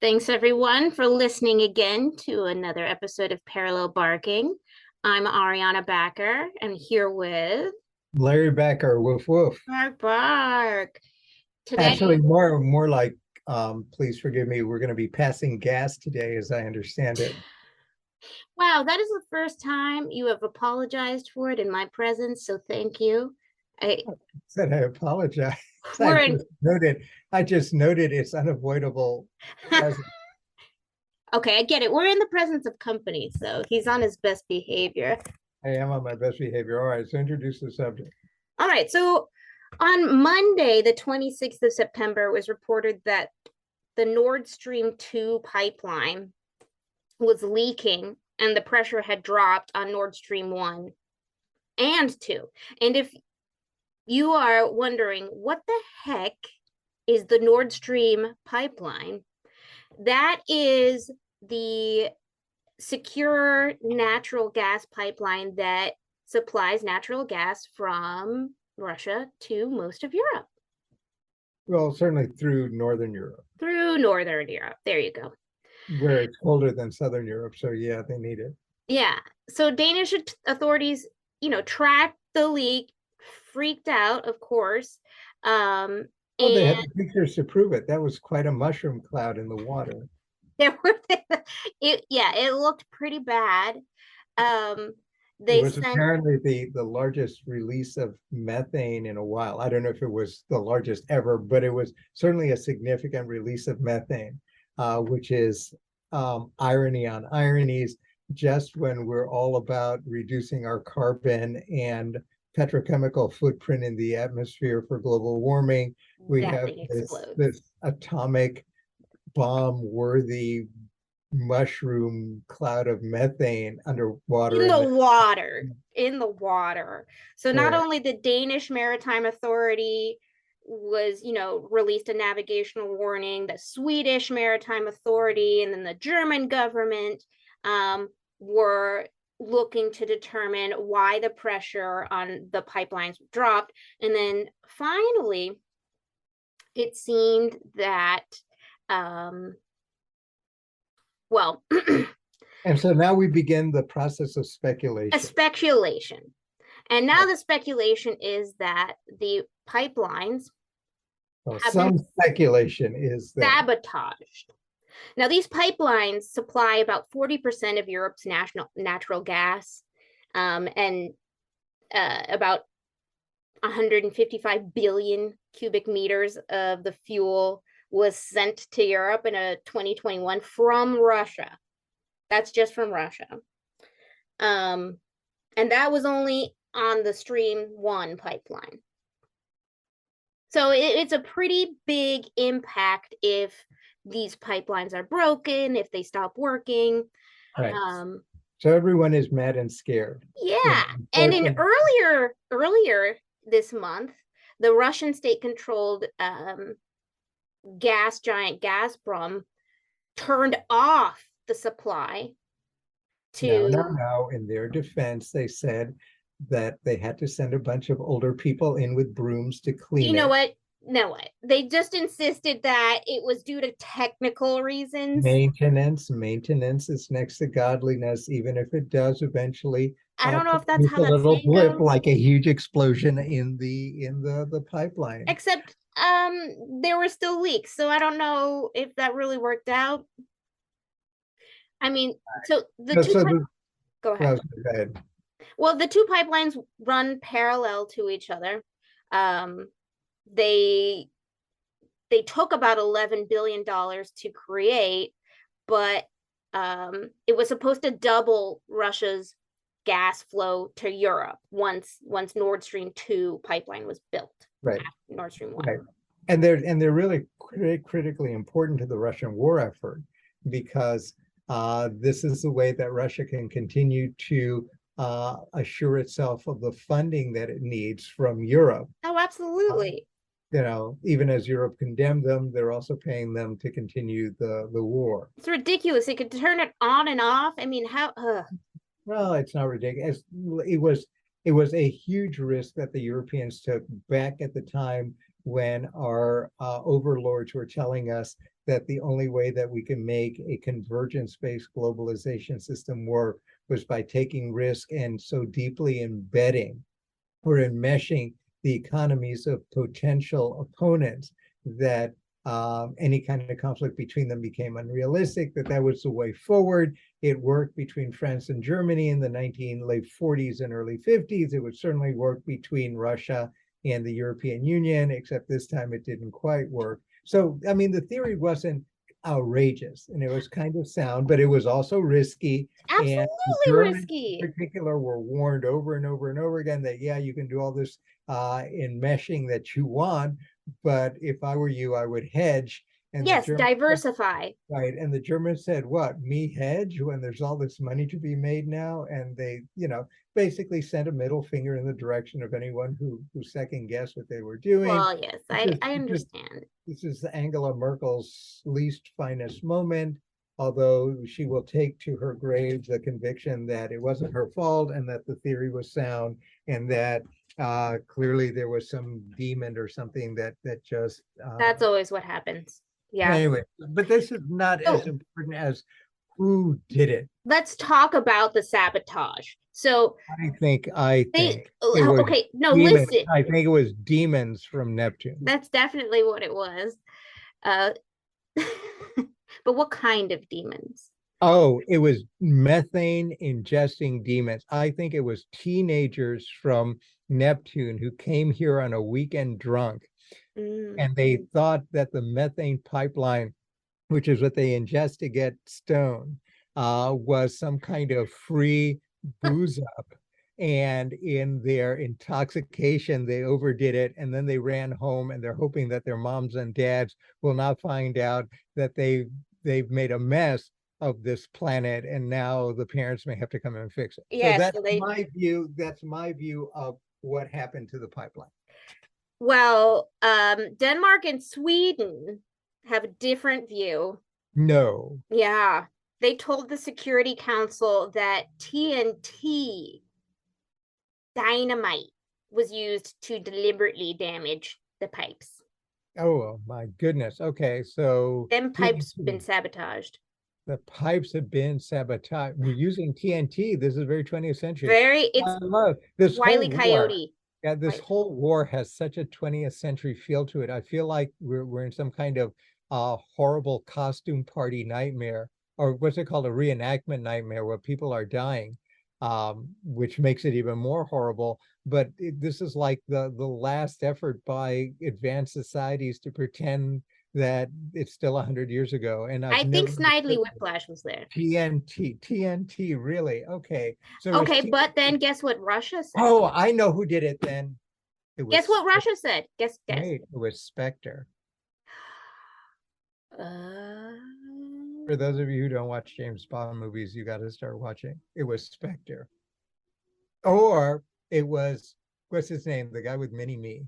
Thanks everyone for listening again to another episode of Parallel Barking. I'm Ariana Backer and here with Larry Becker, woof woof. Bark Bark. Actually, Today, more like, please forgive me, we're going to be passing gas today, as I understand it. wow, that is the first time you have apologized for it in my presence, so thank you. I Said I apologize. I we're in just noted, I just noted it's unavoidable present. okay, I get it. We're in the presence of company, so he's on his best behavior. I am on my best behavior. All right, so introduce the subject. All right, so on Monday, the 26th of September, it was reported that the Nord Stream 2 pipeline was leaking and the pressure had dropped on Nord Stream 1 and 2. And if you are wondering what the heck is the Nord Stream pipeline, that is the secure natural gas pipeline that supplies natural gas from Russia to most of Europe. Well, certainly through Northern Europe, Through Northern Europe. There you go. where it's colder than Southern Europe. So yeah, they need it. Yeah. So Danish authorities, tracked the leak, freaked out, of course. Um, Well, they and had the pictures to prove it. That was quite a mushroom cloud in the water. there were it looked pretty bad. Um, It they was sent apparently the largest release of methane in a while. I don't know if it was the largest ever, but it was certainly a significant release of methane, which is irony on ironies. Just when we're all about reducing our carbon and petrochemical footprint in the atmosphere for global warming, we that have thing this explodes this atomic bomb worthy mushroom cloud of methane underwater in in the the water. In the water. So not where only the Danish Maritime Authority was, released a navigational warning, the Swedish Maritime Authority, and then the German government were looking to determine why the pressure on the pipelines dropped. And then finally, it seemed that, well, and so now we begin the process of a speculation. speculation. And now the speculation is that the pipelines Well, have been some speculation is that sabotaged. Now, these pipelines supply about 40% of Europe's natural gas, and about 155 billion cubic meters of the fuel was sent to Europe in a 2021 from Russia. That's just from Russia. And that was only on the Stream 1 pipeline. So it's a pretty big impact if these pipelines are broken, if they stop working. right. Um, So everyone is mad and scared. yeah. And in earlier this month, the Russian state-controlled gas giant Gazprom turned off the supply to now, in their defense, they said that they had to send a bunch of older people in with brooms to you clean know it. what? No, what? They just insisted that it was due to technical reasons. Maintenance is next to godliness, even if it does eventually I don't know if that's produce how a that little saying blip, goes. like a huge explosion in the pipeline. Except there were still leaks, so I don't know if that really worked out. I mean, so the So, two so pipe- the, go ahead. well, go ahead. Well, the two pipelines run parallel to each other. Um, they they took about $11 billion to create, but it was supposed to double Russia's gas flow to Europe once Nord Stream 2 pipeline was built. Right, Nord Stream 1. right. And they're really critically important to the Russian war effort because this is the way that Russia can continue to assure itself of the funding that it needs from Europe. Oh, absolutely. Even as Europe condemned them, they're also paying them to continue the war. It's ridiculous. They could turn it on and off. I mean, how? Well, it's not ridiculous. It was a huge risk that the Europeans took back at the time when our overlords were telling us that the only way that we can make a convergence-based globalization system work was by taking risk and so deeply embedding or enmeshing the economies of potential opponents that any kind of conflict between them became unrealistic, that was the way forward. It worked between France and Germany in the late 40s and early 50s. It would certainly work between Russia and the European Union, except this time it didn't quite work. So, I mean, the theory wasn't outrageous and it was kind of sound, but it was also risky. And the Absolutely Germans risky. in particular were warned over and over and over again that, yeah, you can do all this enmeshing that you want, but if I were you, I would hedge. And the Yes, Germans, diversify. right, and the Germans said, what, me hedge when there's all this money to be made now? And they, basically sent a middle finger in the direction of anyone who second guessed what they were doing. Well, yes, I understand. This is Angela Merkel's least finest moment, although she will take to her grave the conviction that it wasn't her fault and that the theory was sound, and that clearly there was some demon or something that just That's always what happens. Yeah. anyway, but this is not as important as who did it. Let's talk about the sabotage. So I think it was okay, no, demons. listen. I think it was demons from Neptune. That's definitely what it was. Uh but what kind of demons? Oh, it was methane ingesting demons. I think it was teenagers from Neptune who came here on a weekend drunk, and they thought that the methane pipeline, which is what they ingest to get stoned, was some kind of free booze up. And in their intoxication, they overdid it, and then they ran home, and they're hoping that their moms and dads will not find out that they've made a mess of this planet, and now the parents may have to come and fix it. Yes, so that's my view. That's my view of what happened to the pipeline. Well, Denmark and Sweden have a different view. No. Yeah. They told the Security Council that TNT dynamite was used to deliberately damage the pipes. Oh my goodness. Okay, so them pipes TNT. Been sabotaged. The pipes have been sabotaged. We're using TNT. This is very 20th century. It's I love this Wile E. Coyote. Yeah, this whole war has such a 20th century feel to it. I feel like we're in some kind of horrible costume party nightmare, or what's it called, a reenactment nightmare where people are dying, which makes it even more horrible. But this is like the last effort by advanced societies to pretend that it's still 100 years ago. And I think Snidely Whiplash was there. TNT, really? Okay. So okay, but then guess what Russia said? Oh, I know who did it then. Guess what Russia said? Guess. Wait, it was Spectre. For those of you who don't watch James Bond movies, you got to start watching. It was Spectre. Or it was, what's his name? The guy with Mini-Me.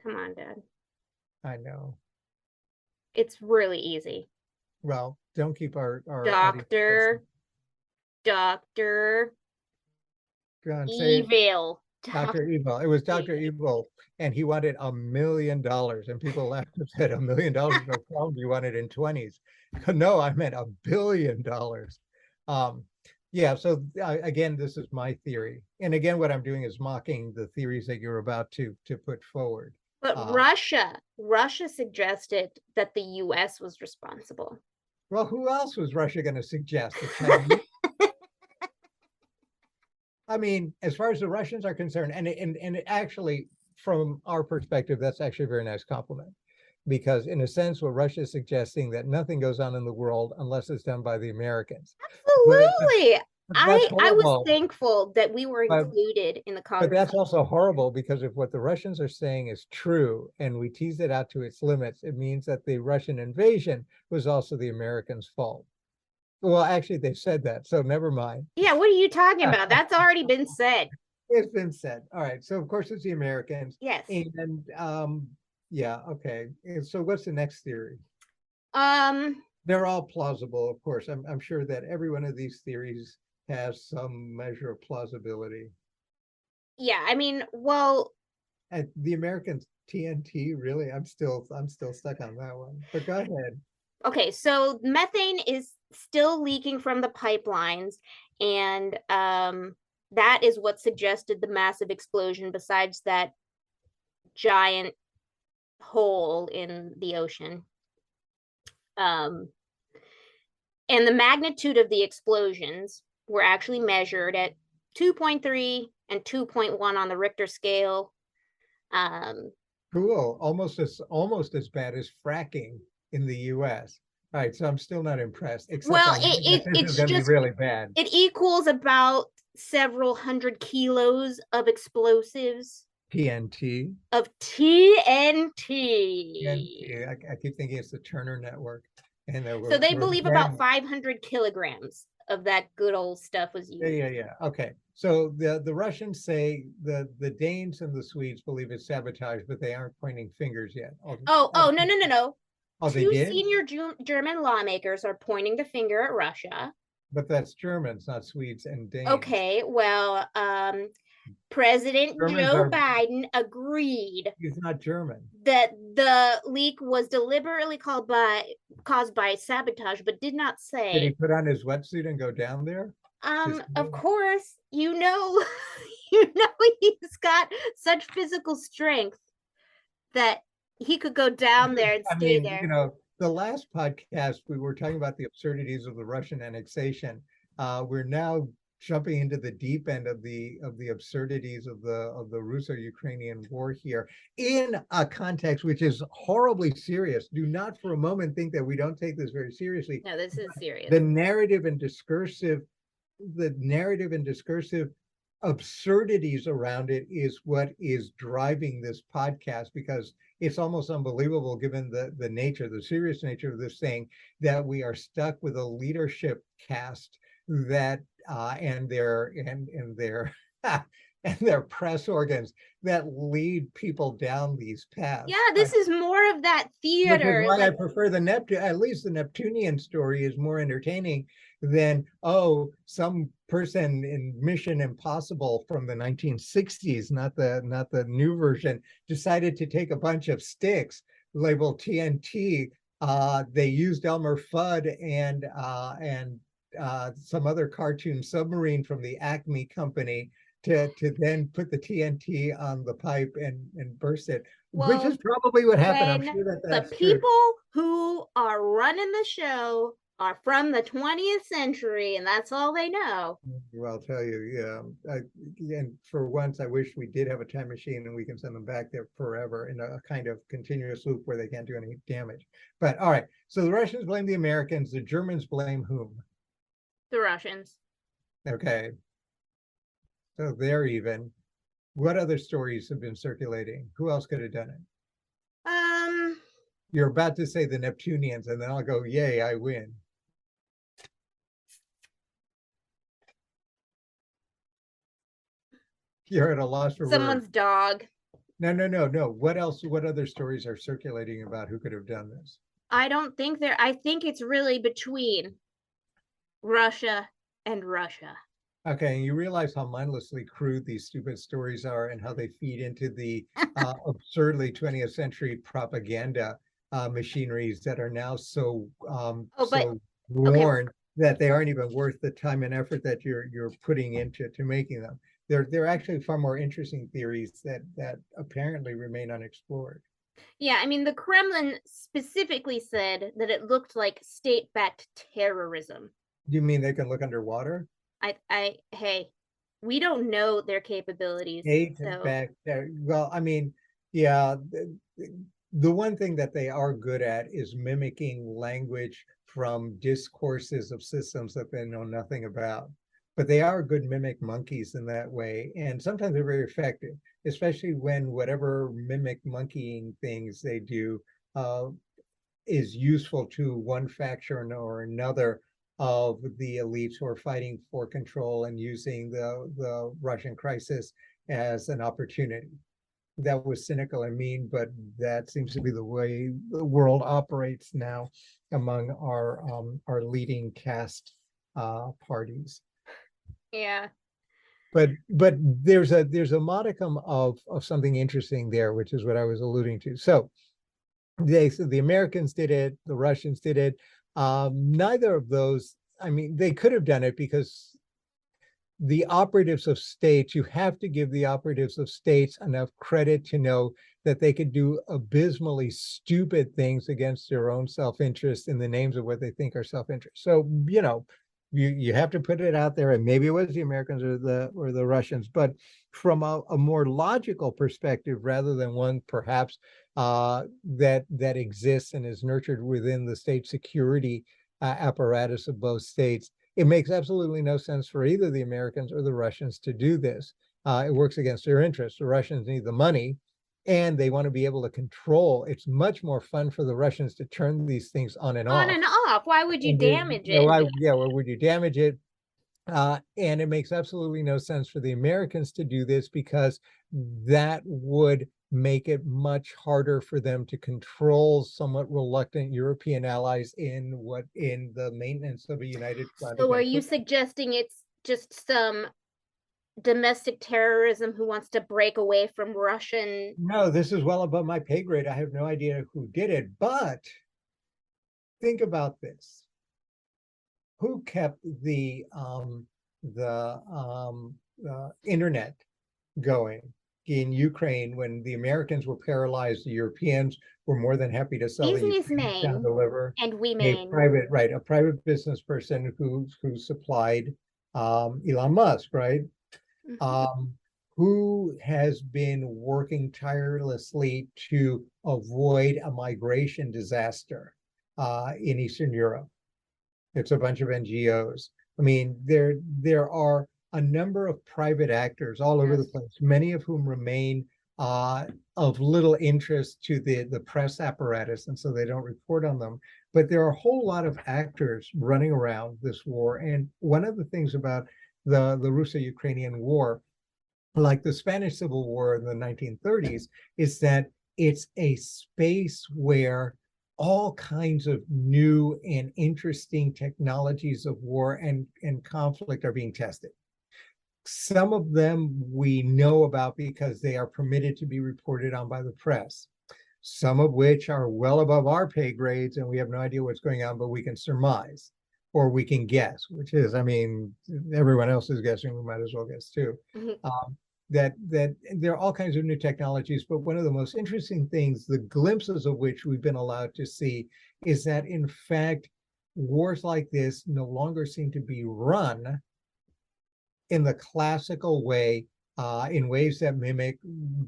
Come on, Dad. I know. It's really easy. Well, don't keep our Doctor Evil. Dr. Evil. It was Dr. Evil, and he wanted $1 million, and people laughed and said, $1 million, no problem. You want it in 20s. No, I meant $1 billion. Yeah, so again, this is my theory. And again, what I'm doing is mocking the theories that you're about to put forward. But Russia suggested that the US was responsible. Well, who else was Russia going to suggest? I mean, as far as the Russians are concerned, and actually, from our perspective, that's actually a very nice compliment. Because in a sense, what Russia is suggesting that nothing goes on in the world unless it's done by the Americans. Absolutely. I was thankful that we were included in the conversation. But that's also horrible, because if what the Russians are saying is true and we tease it out to its limits, it means that the Russian invasion was also the Americans' fault. Well, actually, they said that, so never mind. Yeah, what are you talking about? That's already been said. It's been said. All right, so of course it's the Americans. Yes. And yeah, okay. And so what's the next theory? They're all plausible, of course. I'm sure that every one of these theories has some measure of plausibility. Yeah, I mean, well, The Americans TNT, really? I'm still stuck on that one. But go ahead. Okay, so methane is still leaking from the pipelines, and that is what suggested the massive explosion, besides that giant hole in the ocean. Um, and the magnitude of the explosions were actually measured at 2.3 and 2.1 on the Richter scale. Um, Cool. Almost as bad as fracking in the US. All right, so I'm still not impressed, except well, I know that this is it's going to be just really bad. it equals about several hundred kilos of explosives TNT. of TNT. TNT. I keep thinking it's the Turner Network, and So they we're believe about 500 kilograms of that good old stuff was yeah, used. yeah, yeah. Okay. So the Russians say the Danes and the Swedes believe it's sabotage, but they aren't pointing fingers yet. Oh, no, no, no, no. Oh, they Two did? senior German lawmakers are pointing the finger at Russia. But that's Germans, not Swedes and Danes. Okay, well, President Germans Joe are, Biden agreed he's not German. that the leak was deliberately caused by sabotage, but did not Did he say. put on his wetsuit and go down there? Of course, you know he's got such physical strength that he could go down there and I stay mean, there. the last podcast we were talking about the absurdities of the Russian annexation. We're now jumping into the deep end of the absurdities of the Russo-Ukrainian war here in a context which is horribly serious. Do not for a moment think that we don't take this very seriously. No, this is serious. The narrative and discursive absurdities around it is what is driving this podcast, because it's almost unbelievable given the nature, the serious nature of this thing, that we are stuck with a leadership cast that and their and their press organs that lead people down these paths. Yeah, this is more of that Which is theater. why I Like, prefer the Neptune. At least the Neptunian story is more entertaining than, oh, some person in Mission Impossible from the 1960s, not the new version, decided to take a bunch of sticks labeled TNT. They used Elmer Fudd and some other cartoon submarine from the Acme Company to then put the TNT on the pipe and burst it, which is well, probably what happened. I'm when sure that the that's true. people who are running the show are from the 20th century and that's all they know. Well, I'll tell you, yeah. And for once, I wish we did have a time machine and we can send them back there forever in a kind of continuous loop where they can't do any damage. But all right, so the Russians blame the Americans. The Germans blame whom? The Russians. Okay, so they're even. What other stories have been circulating? Who else could have done it? You're about to say the Neptunians, and then I'll go, yay, I win. You're at a loss for someone's words. dog. No. What else? What other stories are circulating about who could have done this? I think it's really between Russia and Russia. Okay, and you realize how mindlessly crude these stupid stories are and how they feed into the absurdly 20th century propaganda machineries that are now so Okay, worn that they aren't even worth the time and effort that you're putting into making them. They're actually far more interesting theories that apparently remain unexplored. yeah, I mean, the Kremlin specifically said that it looked like state-backed terrorism. Do you mean they can look underwater? Hey, we don't know their capabilities. Back there. Well, I mean, yeah, the one thing that they are good at is mimicking language from discourses of systems that they know nothing about. But they are good mimic monkeys in that way. And sometimes they're very effective, especially when whatever mimic monkeying things they do is useful to one faction or another of the elites who are fighting for control and using the Russian crisis as an opportunity. That was cynical and mean, but that seems to be the way the world operates now among our leading caste parties. Yeah. but there's a modicum of something interesting there, which is what I was alluding to. So the Americans did it, the Russians did it. Neither of those, I mean, they could have done it because the operatives of states, you have to give the operatives of states enough credit to know that they could do abysmally stupid things against their own self-interest in the names of what they think are self-interest. So, you have to put it out there, and maybe it was the Americans or the Russians, but from a more logical perspective, rather than one perhaps that exists and is nurtured within the state security apparatus of both states, it makes absolutely no sense for either the Americans or the Russians to do this. It works against their interests. The Russians need the money and they want to be able to control. It's much more fun for the Russians to turn these things on and On off. and off. Why would you damage it? Why would you damage it? And it makes absolutely no sense for the Americans to do this because that would make it much harder for them to control somewhat reluctant European allies in the maintenance of a united front. So are you suggesting it's just some domestic terrorism who wants to break away from Russian? No, this is well above my pay grade. I have no idea who did it, but think about this. Who kept the internet going in Ukraine when the Americans were paralyzed? The Europeans were more than happy to sell Businessmen deliver and a women. private business person who supplied Elon Musk, right? Who has been working tirelessly to avoid a migration disaster in Eastern Europe. It's a bunch of NGOs. I mean, there are a number of private actors all over the place, many of whom remain of little interest to the press apparatus, and so they don't report on them. But there are a whole lot of actors running around this war. And one of the things about the Russo-Ukrainian war, like the Spanish Civil War in the 1930s, is that it's a space where all kinds of new and interesting technologies of war and conflict are being tested. Some of them we know about because they are permitted to be reported on by the press, some of which are well above our pay grades and we have no idea what's going on, but we can surmise or we can guess, which is, I mean, everyone else is guessing, we might as well guess too. That there are all kinds of new technologies, but one of the most interesting things, the glimpses of which we've been allowed to see, is that in fact, wars like this no longer seem to be run in the classical way, in ways that mimic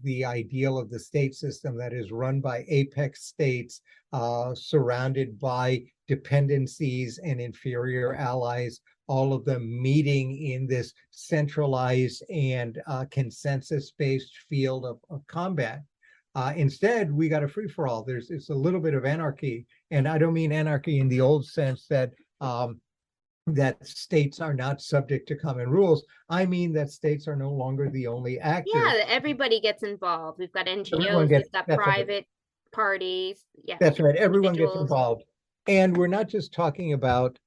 the ideal of the state system that is run by apex states, surrounded by dependencies and inferior allies, all of them meeting in this centralized and consensus-based field of combat. Instead, we got a free-for-all. It's a little bit of anarchy, and I don't mean anarchy in the old sense that that states are not subject to common rules. I mean that states are no longer the only actors. Yeah, everybody gets involved. We've got NGOs, we've got private parties. Yeah, that's right. Everyone gets involved. And we're not just talking about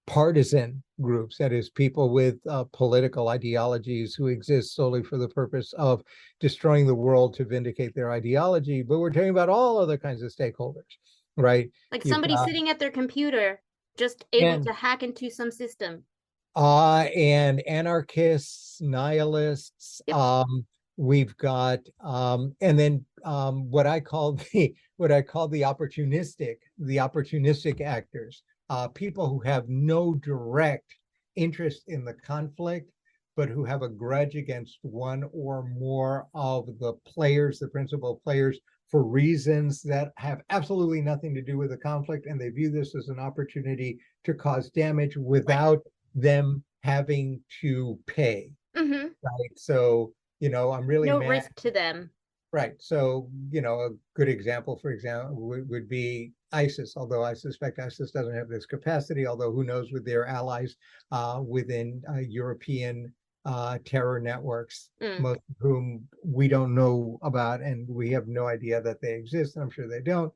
partisan groups, that is, people with political ideologies who exist solely for the purpose of destroying the world to vindicate their ideology, but we're talking about all other kinds of stakeholders, right? Like somebody sitting at their computer, just able to hack into some system. And anarchists, nihilists, we've got and then what I call the opportunistic actors, people who have no direct interest in the conflict, but who have a grudge against one or more of the players, the principal players, for reasons that have absolutely nothing to do with the conflict, and they view this as an opportunity to cause damage without them having to pay. Right. So, I'm really no mad. Risk to them. Right. So, a good example, for example, would be ISIS, although I suspect ISIS doesn't have this capacity, although who knows with their allies within European terror networks, most of whom we don't know about, and we have no idea that they exist. I'm sure they don't.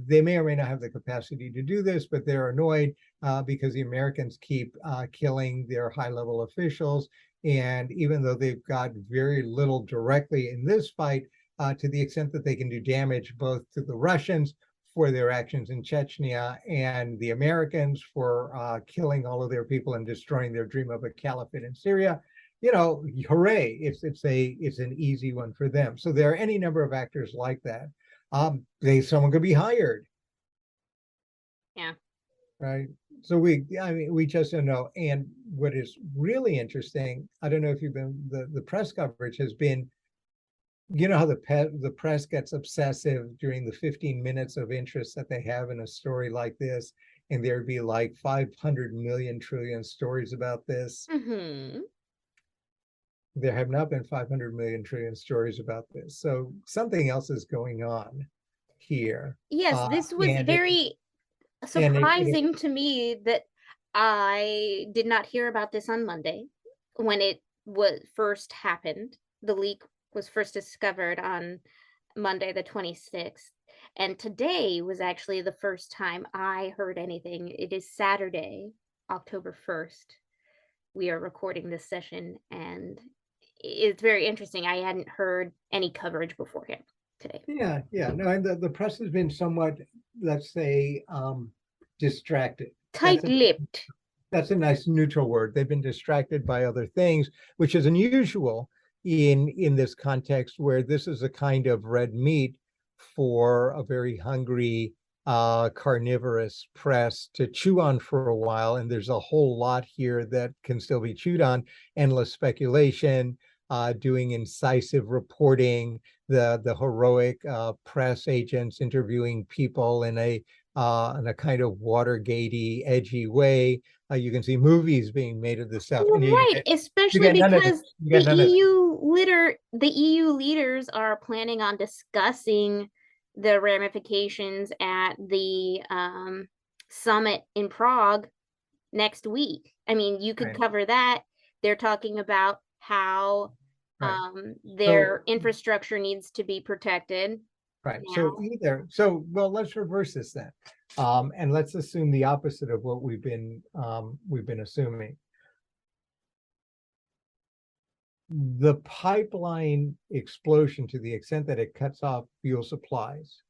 They may or may not have the capacity to do this, but they're annoyed because the Americans keep killing their high-level officials. And even though they've got very little directly in this fight, to the extent that they can do damage both to the Russians for their actions in Chechnya and the Americans for killing all of their people and destroying their dream of a caliphate in Syria, hooray! It's an easy one for them. So there are any number of actors like that. Someone could be hired. Yeah. Right. So we just don't know. And what is really interesting, I don't know if you've been, the press coverage has been, how the press gets obsessive during the 15 minutes of interest that they have in a story like this, and there'd be like 500 million trillion stories about this. Mm-hmm. There have not been 500 million trillion stories about this. So something else is going on here. Yes, this was And very surprising to me that I did not hear about this on Monday when it was first happened. The leak was first discovered on Monday the 26th, and today was actually the first time I heard anything. It is Saturday, October 1st. We are recording this session, and it's very interesting. I hadn't heard any coverage beforehand today. Yeah. No, and the press has been somewhat, let's say, distracted. Tight-lipped. That's a nice neutral word. They've been distracted by other things, which is unusual in this context where this is a kind of red meat for a very hungry carnivorous press to chew on for a while. And there's a whole lot here that can still be chewed on. Endless speculation, doing incisive reporting, the heroic press agents interviewing people in a kind of Watergatey, edgy way. You can see movies being made of this stuff. Well, And right, especially because the EU leaders are planning on discussing the ramifications at the summit in Prague next week. I mean, you could cover that. They're talking about how their infrastructure needs to be protected. Right. Now. Well, let's reverse this then. And let's assume the opposite of what we've been assuming. The pipeline explosion, to the extent that it cuts off fuel supplies,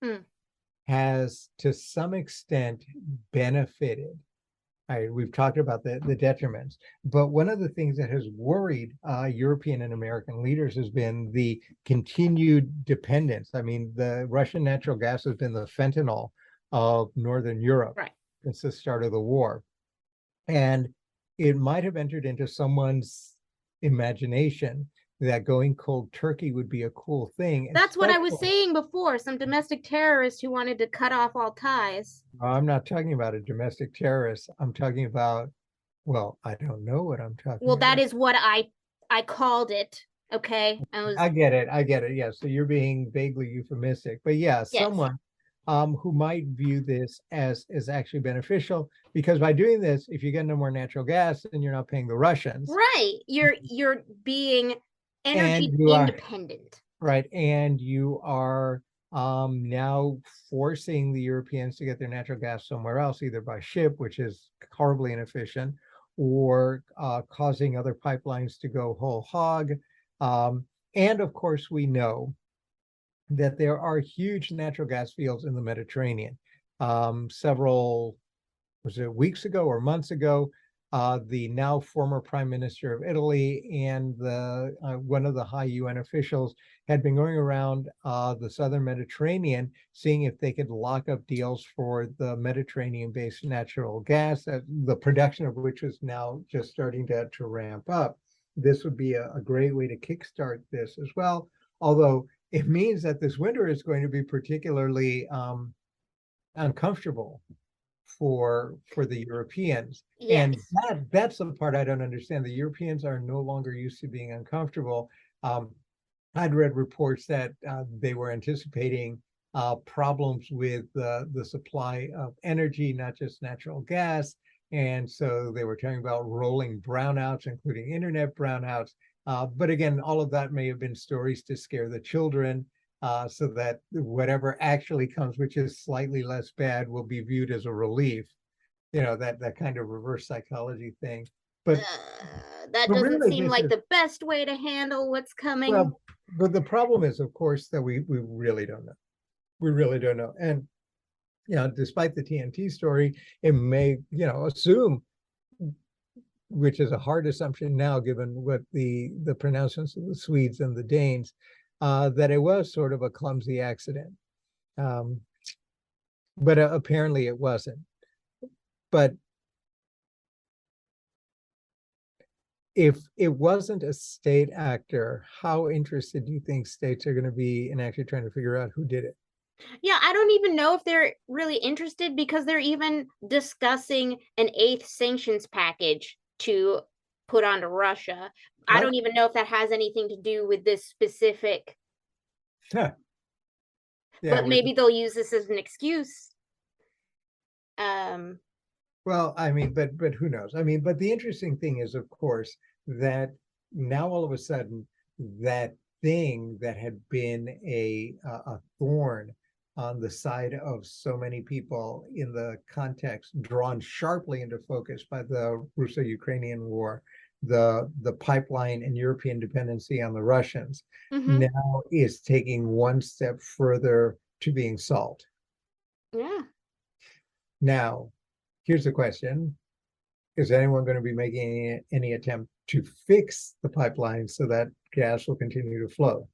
has to some extent benefited. We've talked about the detriments, but one of the things that has worried European and American leaders has been the continued dependence. I mean, the Russian natural gas has been the fentanyl of Northern Europe since the start of the war. And it might have entered into someone's imagination that going cold turkey would be a cool thing. That's what I was saying before, some domestic terrorist who wanted to cut off all ties. I'm not talking about a domestic terrorist. I'm talking about, well, I don't know what I'm talking about. Well, that is what I called it. Okay. I get it. Yeah. So you're being vaguely euphemistic, but yeah, someone who might view this as actually beneficial, because by doing this, if you get no more natural gas, then you're not paying the Russians. Right. You're being energy independent. Right. And you are now forcing the Europeans to get their natural gas somewhere else, either by ship, which is horribly inefficient, or causing other pipelines to go whole hog. And of course, we know that there are huge natural gas fields in the Mediterranean. Several, was it weeks ago or months ago, the now former Prime Minister of Italy and one of the high UN officials had been going around the southern Mediterranean, seeing if they could lock up deals for the Mediterranean-based natural gas, the production of which is now just starting to ramp up. This would be a great way to kickstart this as well, although it means that this winter is going to be particularly uncomfortable for the Europeans. And that's the part I don't understand. The Europeans are no longer used to being uncomfortable. I'd read reports that they were anticipating problems with the supply of energy, not just natural gas. And so they were talking about rolling brownouts, including internet brownouts. But again, all of that may have been stories to scare the children, so that whatever actually comes, which is slightly less bad, will be viewed as a relief. that kind of reverse psychology thing. But That but doesn't really, seem this like is the best way to handle what's coming. well, but the problem is, of course, that we really don't know. We really don't know. And despite the TNT story, it may, assume, which is a hard assumption now, given what the pronouncements of the Swedes and the Danes, that it was sort of a clumsy accident. Um, but apparently it wasn't. But if it wasn't a state actor, how interested do you think states are going to be in actually trying to figure out who did it? Yeah, I don't even know if they're really interested because they're even discussing an eighth sanctions package to put onto Russia. I What? don't even know if that has anything to do with this specific, Yeah, but with maybe they'll use this as an excuse. Um, well, I mean, but who knows? I mean, but the interesting thing is, of course, that now all of a sudden that thing that had been a thorn on the side of so many people in the context drawn sharply into focus by the Russo-Ukrainian war, the pipeline and European dependency on the Russians, mhm, now is taking one step further to being solved. yeah. Now, here's the question. Is anyone going to be making any attempt to fix the pipeline so that gas will continue to flow?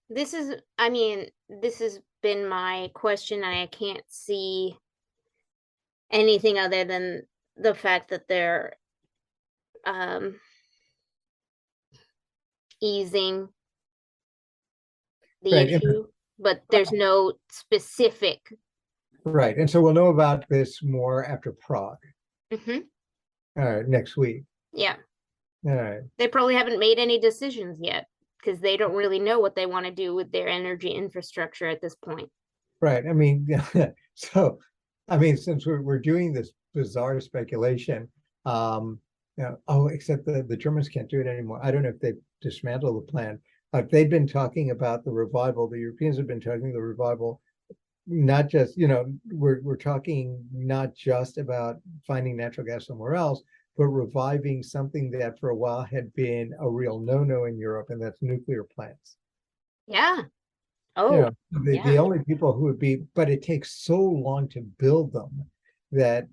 I mean, this has been my question, and I can't see anything other than the fact that they're um easing the Right. issue, but there's no specific. Right. And so we'll know about this more after Prague, Mhm, next week. yeah. All right. They probably haven't made any decisions yet because they don't really know what they want to do with their energy infrastructure at this point. Right. I mean, so, I mean, since we're doing this bizarre speculation, except the Germans can't do it anymore. I don't know if they dismantled the plan. They've been talking about the revival. The Europeans have been talking the revival, not just, we're talking not just about finding natural gas somewhere else, but reviving something that for a while had been a real no-no in Europe, and that's nuclear plants. Yeah. You Oh, know, the yeah. only people who would be, but it takes so long to build them that,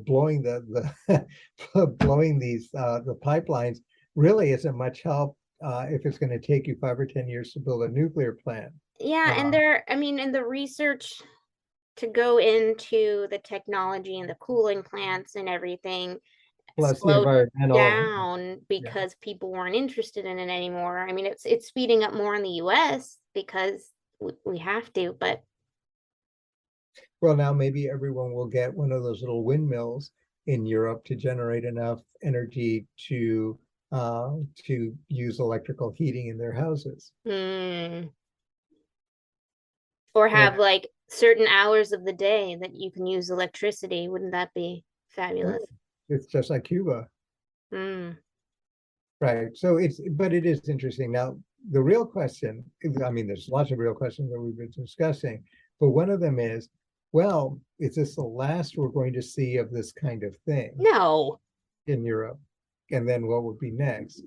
blowing blowing these the pipelines really isn't much help if it's going to take you 5 or 10 years to build a nuclear plant. Yeah, and Uh, I mean, in the research to go into the technology and the cooling plants and everything Plus the slowed environmental, down yeah. because people weren't interested in it anymore. I mean, it's speeding up more in the US because we have to, but Well, now maybe everyone will get one of those little windmills in Europe to generate enough energy to use electrical heating in their houses. mm, or Yeah, have like certain hours of the day that you can use electricity. Wouldn't that be fabulous? it's just like Cuba, Mm. right? So but it is interesting. Now, the real question, I mean, there's lots of real questions that we've been discussing, but one of them is, well, is this the last we're going to see of this kind of thing No. in Europe? And then what would be next?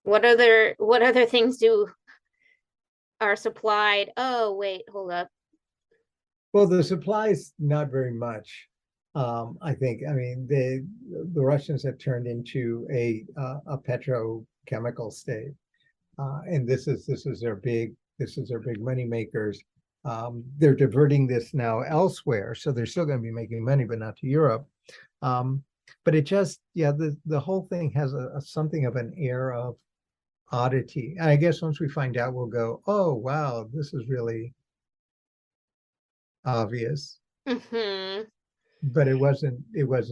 What other things do are supplied? Oh, wait, hold up. Well, the supplies, not very much. I think. I mean, the Russians have turned into a petrochemical state, and this is their big money makers. They're diverting this now elsewhere, so they're still going to be making money, but not to Europe. Um, but it just, yeah, the whole thing has a something of an air of oddity. And I guess once we find out, we'll go, oh wow, this is really obvious. Hmm. But it wasn't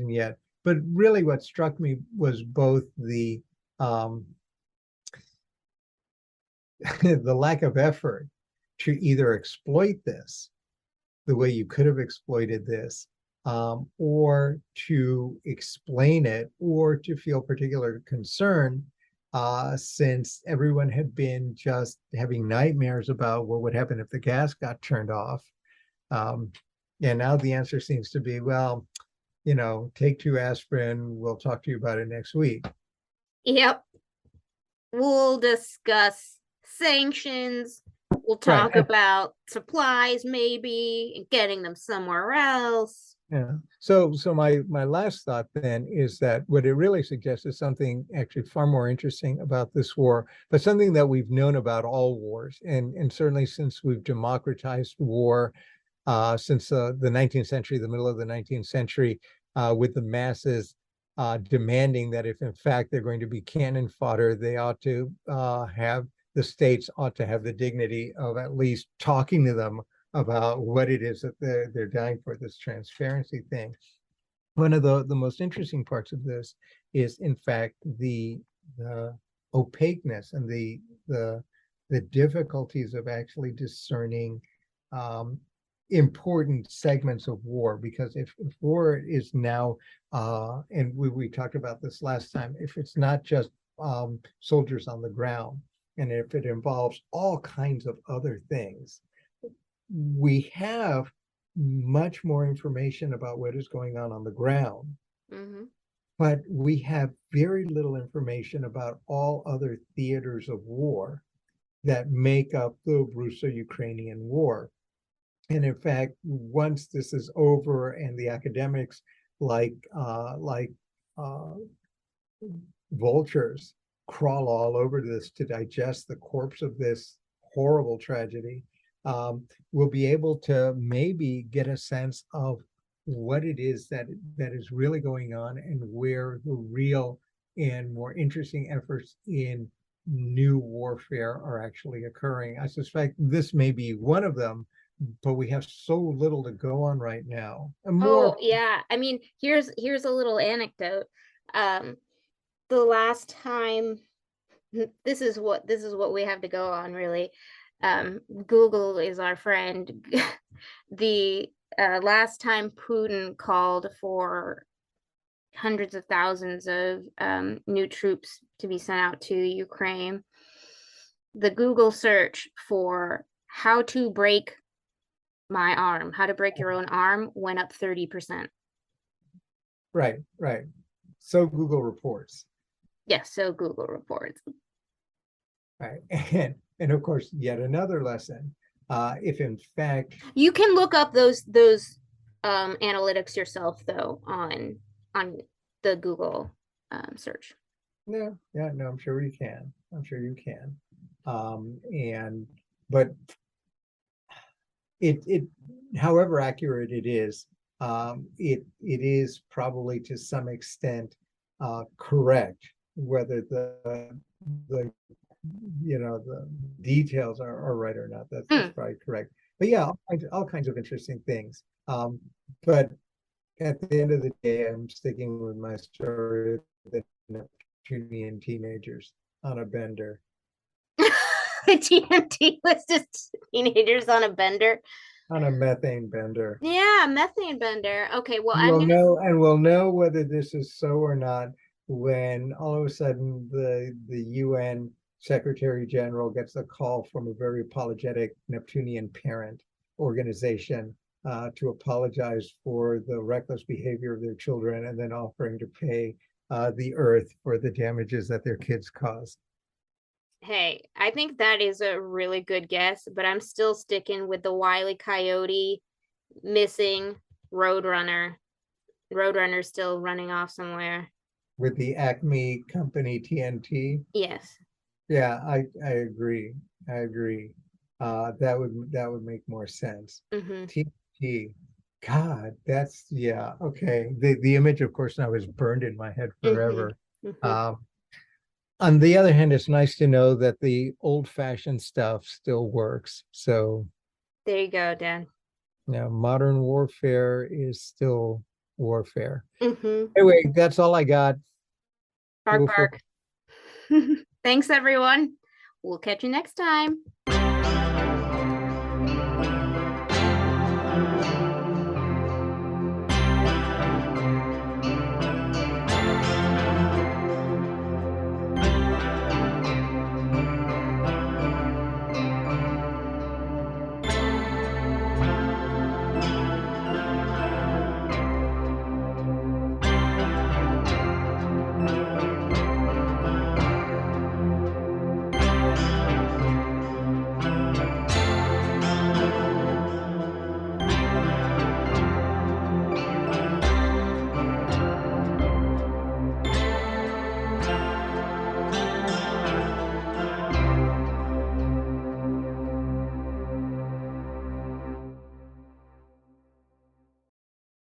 yet. But really what struck me was both um the lack of effort to either exploit this the way you could have exploited this, or to explain it, or to feel particular concern, since everyone had been just having nightmares about what would happen if the gas got turned off. Um, And now the answer seems to be, well, take 2 aspirin. We'll talk to you about it next week. Yep. We'll discuss sanctions. We'll Right. talk about supplies, maybe, and getting them somewhere else. Yeah. So my last thought then is that what it really suggests is something actually far more interesting about this war, but something that we've known about all wars, and certainly since we've democratized war, since the 19th century, the middle of the 19th century, with the masses demanding that if in fact they're going to be cannon fodder, they ought to the states ought to have the dignity of at least talking to them about what it is that they're dying for, this transparency thing. One of the most interesting parts of this is, in fact, the opaqueness and the difficulties of actually discerning important segments of war, because if war is now and we talked about this last time, if it's not just soldiers on the ground, and if it involves all kinds of other things, we have much more information about what is going on the ground, but we have very little information about all other theaters of war that make up the Russo-Ukrainian war. And in fact, once this is over and the academics like vultures crawl all over this to digest the corpse of this horrible tragedy, we'll be able to maybe get a sense of what it is that is really going on, and where the real and more interesting efforts in new warfare are actually occurring. I suspect this may be one of them, but we have so little to go on right now. And more. Oh yeah, I mean, here's a little anecdote. The last time, this is what we have to go on, really. Google is our friend. The last time Putin called for hundreds of thousands of new troops to be sent out to Ukraine, the Google search for how to break my arm, how to break your own arm, went up 30%. Right. So Google reports. Yes, so Google reports. Right. And of course, yet another lesson. If in fact you can look up those analytics yourself, though, on the Google search. No, yeah, no, I'm sure you can. But it however accurate it is, it is probably to some extent correct. Whether the details are right or not, that's probably correct. But yeah, all kinds of interesting things. But at the end of the day, I'm sticking with my story of the Neptunian teenagers on a bender. The TNT was just teenagers on a bender. On a methane bender. Yeah, methane bender. Okay, well, we'll know whether this is so or not when all of a sudden the UN Secretary General gets a call from a very apologetic Neptunian parent organization to apologize for the reckless behavior of their children, and then offering to pay the Earth for the damages that their kids caused. Hey, I think that is a really good guess, but I'm still sticking with the Wile E. Coyote missing Roadrunner. Roadrunner's still running off somewhere. With the Acme company TNT? Yes. Yeah, I agree. That would make more sense. TNT. God, that's, yeah, okay. The image, of course, now is burned in my head forever. On the other hand, it's nice to know that the old-fashioned stuff still works. So there you go, Dan. Yeah, modern warfare is still warfare. Anyway, that's all I got. Bark, bark. Thanks, everyone. We'll catch you next time.